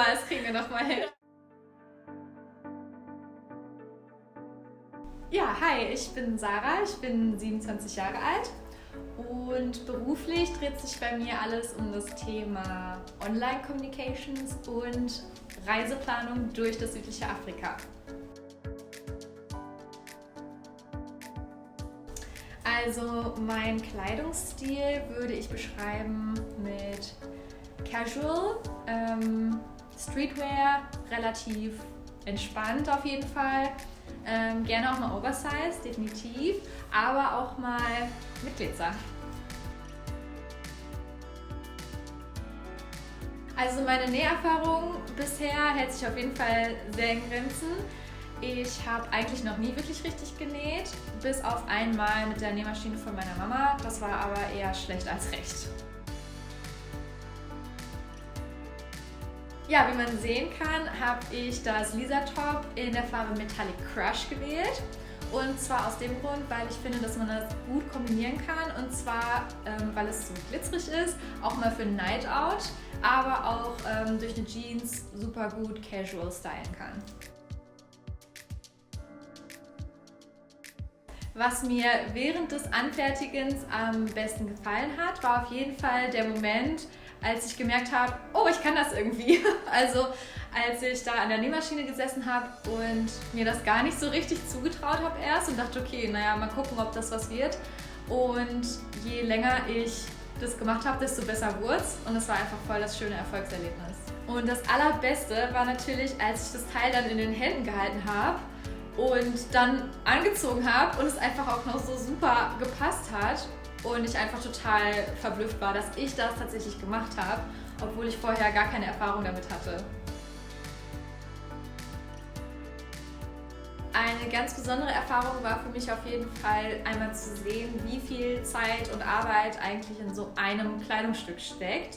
mal, das kriegen wir noch mal hin. Ja, hi, ich bin Sarah, ich bin 27 Jahre alt und beruflich dreht sich bei mir alles um das Thema Online-Communications und Reiseplanung durch das südliche Afrika. Also mein Kleidungsstil würde ich beschreiben mit Casual, Streetwear, relativ entspannt auf jeden Fall. Gerne auch mal Oversize, definitiv, aber auch mal mit Glitzer. Also meine Näherfahrung bisher hält sich auf jeden Fall sehr in Grenzen. Ich habe eigentlich noch nie wirklich richtig genäht, bis auf einmal mit der Nähmaschine von meiner Mama. Das war aber eher schlecht als recht. Ja, wie man sehen kann, habe ich das Lisa Top in der Farbe Metallic Crush gewählt. Und zwar aus dem Grund, weil ich finde, dass man das gut kombinieren kann. Und zwar, weil es so glitzerig ist, auch mal für ein Night Out, aber auch durch eine Jeans super gut casual stylen kann. Was mir während des Anfertigens am besten gefallen hat, war auf jeden Fall der Moment, als ich gemerkt habe, oh, ich kann das irgendwie. Also als ich da an der Nähmaschine gesessen habe und mir das gar nicht so richtig zugetraut habe erst und dachte, okay, naja, mal gucken, ob das was wird. Und je länger ich das gemacht habe, desto besser wurde es. Und es war einfach voll das schöne Erfolgserlebnis. Und das Allerbeste war natürlich, als ich das Teil dann in den Händen gehalten habe und dann angezogen habe und es einfach auch noch so super gepasst hat. Und ich einfach total verblüfft war, dass ich das tatsächlich gemacht habe, obwohl ich vorher gar keine Erfahrung damit hatte. Eine ganz besondere Erfahrung war für mich auf jeden Fall einmal zu sehen, wie viel Zeit und Arbeit eigentlich in so einem Kleidungsstück steckt.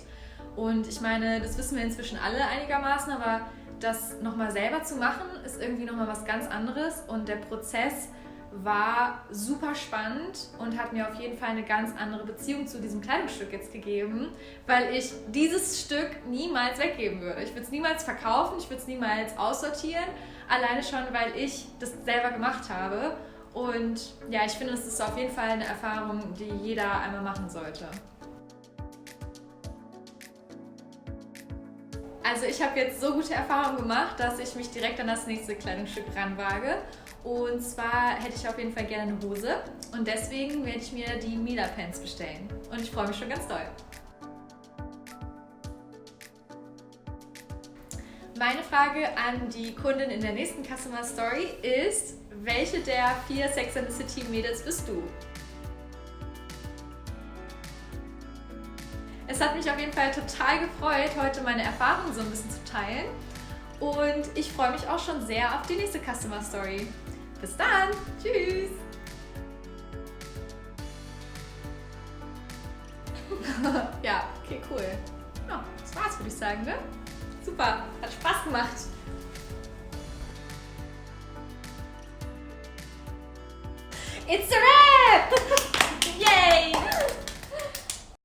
Und ich meine, das wissen wir inzwischen alle einigermaßen, aber das nochmal selber zu machen, ist irgendwie nochmal was ganz anderes und der Prozess war super spannend und hat mir auf jeden Fall eine ganz andere Beziehung zu diesem Kleidungsstück jetzt gegeben, weil ich dieses Stück niemals weggeben würde. Ich würde es niemals verkaufen, ich würde es niemals aussortieren, alleine schon, weil ich das selber gemacht habe. Und ja, ich finde, es ist auf jeden Fall eine Erfahrung, die jeder einmal machen sollte. Also ich habe jetzt so gute Erfahrungen gemacht, dass ich mich direkt an das nächste Kleidungsstück ranwage. Und zwar hätte ich auf jeden Fall gerne eine Hose und deswegen werde ich mir die Mila Pants bestellen. Und ich freue mich schon ganz doll. Meine Frage an die Kundin in der nächsten Customer Story ist, welche der 4 Sex and the City Mädels bist du? Es hat mich auf jeden Fall total gefreut, heute meine Erfahrungen so ein bisschen zu teilen. Und ich freue mich auch schon sehr auf die nächste Customer Story. Bis dann! Tschüss! Ja, okay, cool. Ja, das war's, würde ich sagen, ne? Super, hat Spaß gemacht. It's a wrap! Yay!